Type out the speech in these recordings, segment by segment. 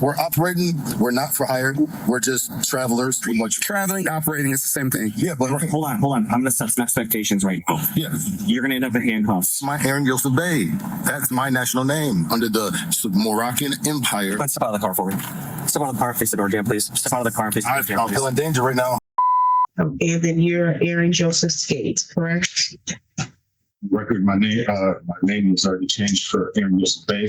we're operating. We're not for hire. We're just travelers. Pretty much Traveling, operating, it's the same thing. Yeah, but Hold on. I'm going to set some expectations right now. yeah, You're going to end up in handcuffs. my Aaron Yosef Bey. That's my national name under the Moroccan Empire. Step out of the car for me. Step out of the car, face the door, jam, please. Step out of the car and face the door, jam, I'm please. feeling danger right now. Okay, and then you're Aaron Joseph Skates, correct? Record, my name was already changed for Aaron Yosef Bey.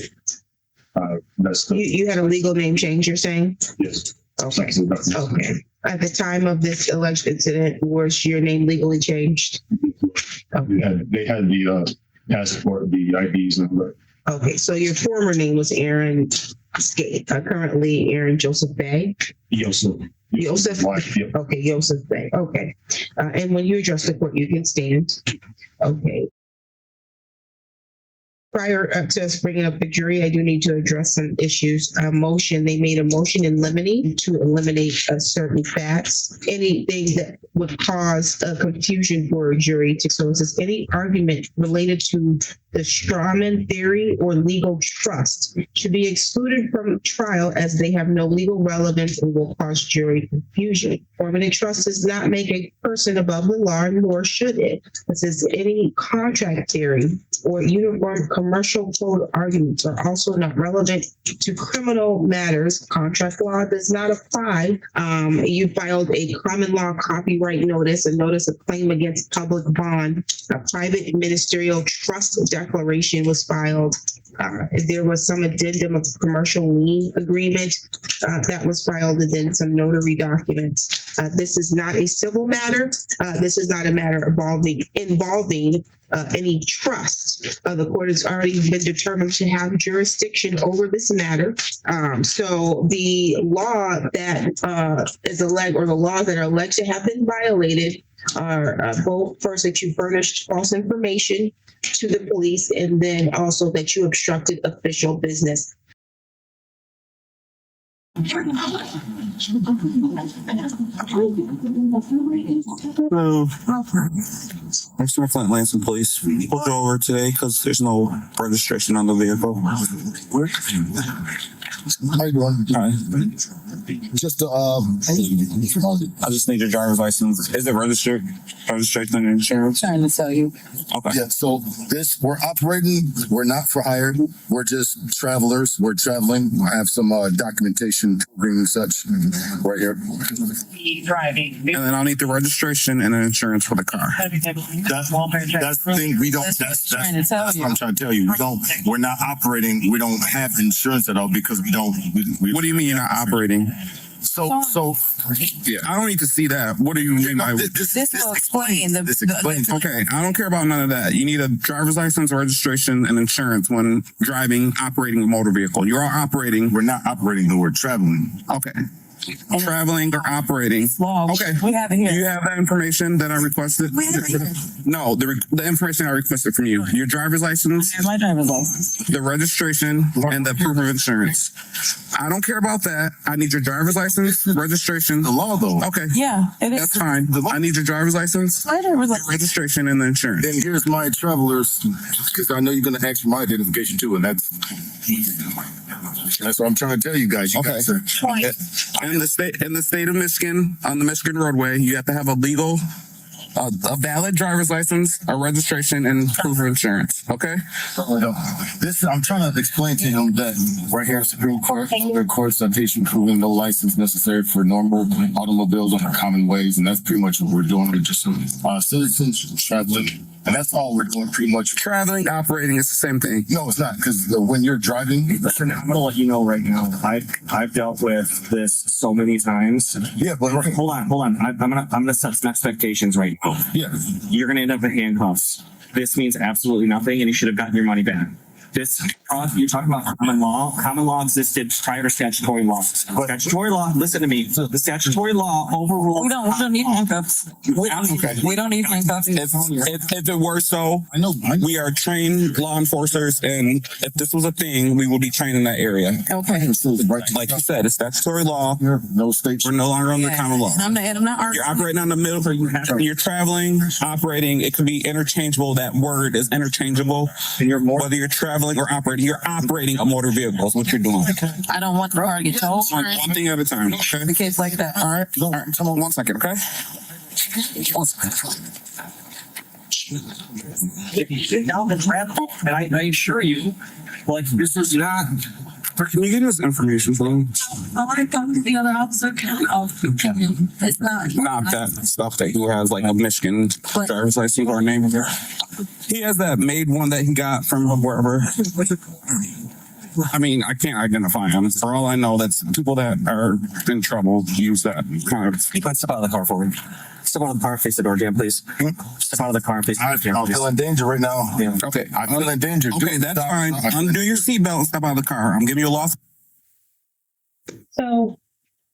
That's the You had a legal name change, you're saying? yes. Okay. Okay. At the time of this alleged incident, was your name legally changed? They had the passport, the IDs, and the Okay, so your former name was Aaron Skate, currently Aaron Joseph Bey. Yosef. Yosef. Yep. Okay, Joseph Bey. Okay. And when you address the court, you can stand. Okay. Prior to us bringing up the jury, I do need to address some issues. They made a motion in limine to eliminate certain facts, anything that would cause confusion for a jury. So it says any argument related to the strawman theory or legal trust should be excluded from trial as they have no legal relevance and will cause jury confusion. Permanent trust does not make a person above the law, nor should it. It says any contract theory or uniform commercial code arguments are also not relevant to criminal matters. Contract law does not apply. You filed a common law copyright notice, a notice of claim against public bond, a private ministerial trust declaration was filed. There was some addendum of commercial lien agreement that was filed, and then some notary documents. This is not a civil matter. This is not a matter involving any trust. The court has already been determined to have jurisdiction over this matter. So the law that is alleged, or the laws that are alleged to have been violated, are both first that you furnished false information to the police, and then also that you obstructed official business. Mr. Flint Lansing Police. Pulled you over today because there's no registration on the vehicle. How you doing? Hi. Just I just need your driver's license. Is it registered? Registration and insurance? Trying to tell you. Okay. yeah. So we're operating. We're not for hire. We're just travelers. We're traveling. I have some documentation and such right here. Driving. And then I'll need the registration and an insurance for the car. That's the thing. We don't. That's Trying to tell what you. I'm trying to tell you. We're not operating. We don't have insurance at all because we don't. What do you mean you're not operating? So yeah. I don't need to see that. What do you mean by This will explain the- This explains. Okay, I don't care about none of that. You need a driver's license, registration, and insurance when driving, operating a motor vehicle. You're all operating. We're not operating though. We're traveling. Okay. Traveling or operating. Law. Okay. We have it Do you here. have that information that I requested? We have it here. No, the information I requested from you. Your driver's license, Here's my driver's license. the registration, and the proof of insurance. I don't care about that. I need your driver's license, registration. The law though. Okay. Yeah, it is. That's fine. I need your driver's license, My driver's license. registration, and the insurance. Then here's my travelers, because I know you're gonna ask for my identification too, and that's what I'm trying to tell you guys. You Okay. guys are. In the state of Michigan, on the Michigan roadway, you have to have a legal, a valid driver's license, a registration, and proof of insurance. Okay. I'm trying to explain to him that right here, Supreme Court, court citation proving no license necessary for normal automobiles on the common ways, and that's pretty much what we're doing. We're just citizens traveling, and that's all we're doing pretty much. Traveling, operating, it's the same thing. No, it's not, because when you're driving, Listen, I'm gonna let you know right now. I've dealt with this so many times. yeah, but Hold on. I'm gonna set some expectations right now. yeah, You're gonna end up in handcuffs. This means absolutely nothing, and you should have gotten your money back. You're talking about common law. Common law existed prior to statutory law. Statutory law, listen to me. The statutory law overruled. We don't need handcuffs. We don't need handcuffs. If it were so, I know. we are trained law enforcers, and if this was a thing, we would be trained in that area. Okay. Like you said, it's statutory law. No states. We're no longer under Yeah. common law. I'm not You're arguing. operating on the middle. You're traveling, operating. It could be interchangeable. That word is interchangeable. And you're more Whether you're traveling or operating registered, you're operating a motor vehicle. Is what you're doing. I don't want the car to get towed. One thing at a time. Okay. In case like that. All right. All right. Come on 1 second. Okay. 1 second. And I assure you, like, this is not. Can you get us information from I want to come to the other officer. It's not. not that stuff that he has, like a Michigan driver's license or a name there? He has that made one that he got from wherever. I mean, I can't identify him. For all I know, that's people that are in trouble use that kind of. You step out of the car for me. Step out of the car, face the door jam, please. Step out of the car and face the door jam, I please. feel in danger right now. Yeah. Okay. I feel in danger. Okay, Dude, that's stop. fine. Undo your seatbelt and step out of the car. I'm giving you a loss. So,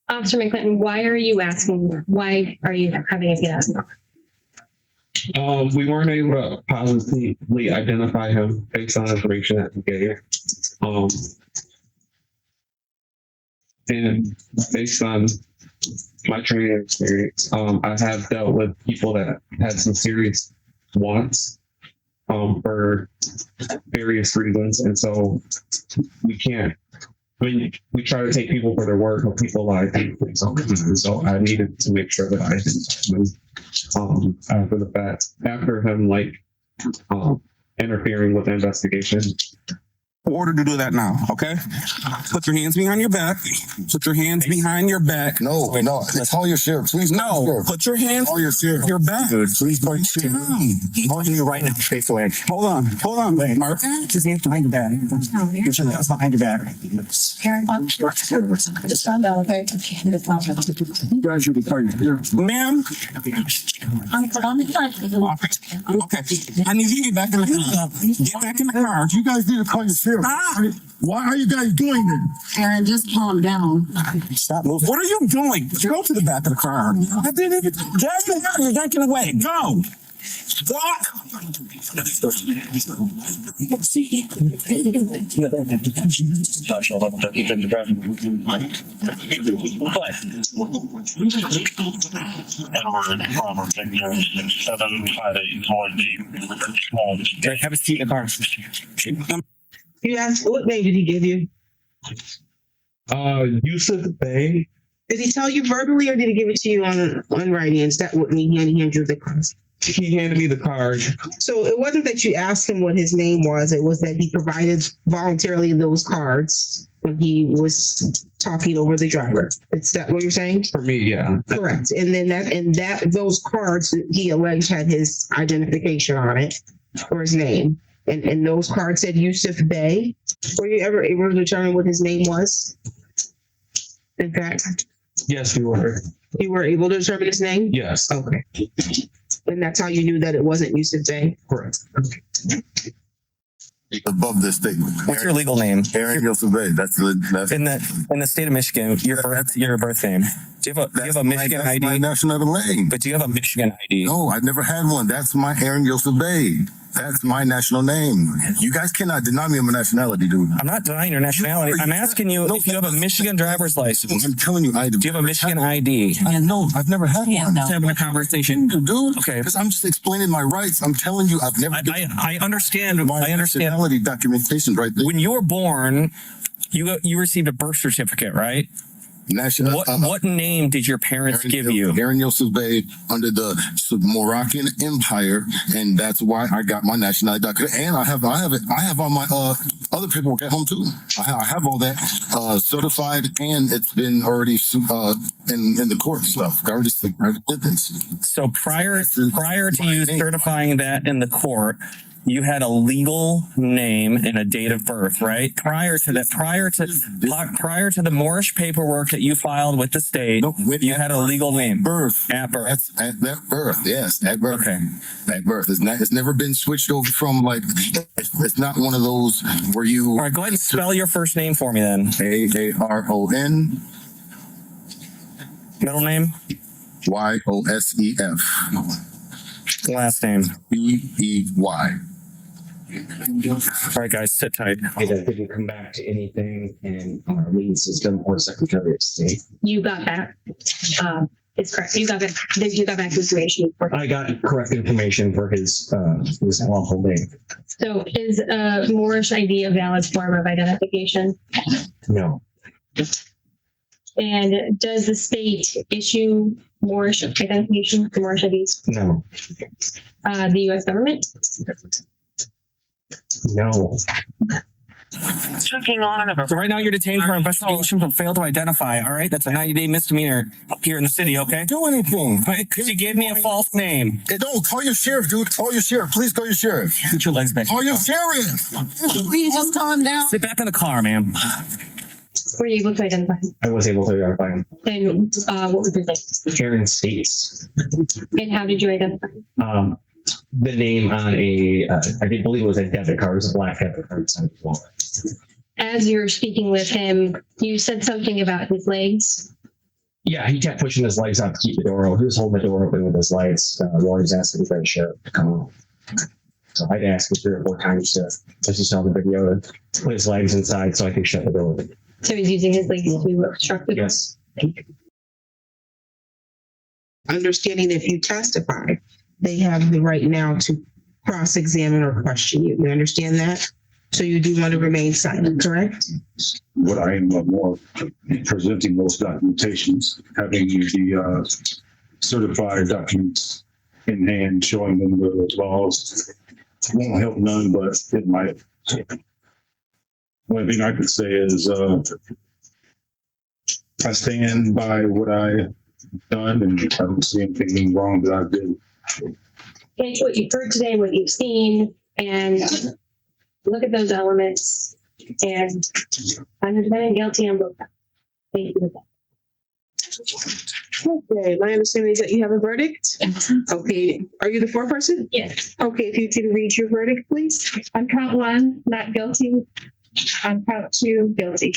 Officer McClinton, why are you having us get out? We weren't able to positively identify him based on information that he gave. And based on my training experience, I have dealt with people that had some serious wants for various reasons. And so we can't, I mean, we try to take people for their word, but people lie. So I needed to make sure that I didn't move after the fact, after him interfering with the investigation. Order to do that now, okay? Put your hands behind your back. Put your hands behind your back. No, call your sheriff. Please call your No, sheriff. put your hands Call your sheriff. your back. Please call your sheriff. I'm holding you right now, face away. Hold on, Mark. Just hands behind your back. Your hands behind your back. Just found out, okay? You guys should be partying. Ma'am, okay. I need you to get back in the car. Get back in the car. You guys need to call your sheriff. Why are you guys doing this? Aaron, just calm down. Stop moving. What are you doing? Go to the back of the car. Get in the car. You're yanking away. Go. Walk. Have a seat in the car. You asked, what name did he give you? Yusuf Bey. Did he tell you verbally or did he give it to you on writing? Is that what he handed you the cards? He handed me the card. So it wasn't that you asked him what his name was. It was that he provided voluntarily those cards when he was talking over the driver. Is that what you're saying? For me, yeah. Correct. And then those cards he alleged had his identification on it or his name. And those cards said Yusuf Bey. Were you ever able to determine what his name was? In fact, Yes, we were. you were able to determine his name? Yes. Okay. And that's how you knew that it wasn't Yusuf Bey? Correct. Above this statement. What's your legal name? Aaron Yosef Bey. That's In the state of Michigan, your birth name. Do you have a Michigan my ID? national name. But do you have a Michigan ID? No, I've never had one. That's my Aaron Yosef Bey. That's my national name. You guys cannot deny me of my nationality, dude. I'm not denying your nationality. I'm asking you if you have a Michigan driver's license. I'm telling you, Do you have a Michigan ID? No, I've never had Yeah, one. no. Having a conversation. Dude, Okay. because I'm just explaining my rights. I'm telling you, I've never I understand. my I understand. nationality documentation right there. When you were born, you received a birth certificate, right? National. What name did your parents give you? Aaron Yosef Bey under the Moroccan Empire, and that's why I got my nationality document. And I have all my other paperwork at home too. I have all that certified, and it's been already in the court stuff. I already did this. So prior to you certifying that in the court, you had a legal name and a date of birth, right? Prior to the Moorish paperwork that you filed with the state, you had a legal name. Birth. At birth. That's at that birth. Yes, at birth. Okay. At birth. It's never been switched over from like. It's not one of those where you. All right, go ahead and spell your first name for me then. AARON Middle name, YOSEF last name. BEY. All right, guys, sit tight. Either didn't come back to anything in our lien system or Secretary of State. You got that. is correct. You got back, you got back information. I got correct information for his lawful name. So is a Moorish ID a valid form of identification? No, And does the state issue Moorish identification for Moorish IDs? no, The U.S. government? no. So right now you're detained for investigation for fail to identify. All right, that's a 90-day misdemeanor here in the city. Okay. Do anything. Because you gave me a false name. Hey, no, call your sheriff, dude. Call your sheriff. Please call your sheriff. Put your legs back. Call your sheriff. Please just calm down. Sit back in the car, ma'am. Were you able to identify him? I was able to identify him. And what was his name? Aaron States. And how did you identify him? The name on I believe it was a debit card. It was a black debit card. As you're speaking with him, you said something about his legs. Yeah, he kept pushing his legs out to keep the door open. He was holding the door open with his legs while he was asking for the sheriff to come on. So I'd ask him 3 or 4 times to, as you saw in the video, to put his legs inside so I could shut the door. So he's using his legs to obstruct the door. Yes. Understanding if you testify, they have the right now to cross-examine or question you. You understand that? So you do want to remain silent, correct? What I am more presenting those documentations, having the certified documents in hand, showing them the laws. Won't help none, but it might. Only thing I could say is I stand by what I've done, and I don't see anything wrong that I did. Take what you've heard today, what you've seen, and look at those elements and find the defendant guilty on both. Thank you. Okay, my understanding is that you have a verdict. Okay, are you the foreperson? Yes. Okay, if you can read your verdict, please. On count 1, not guilty. On count 2, guilty.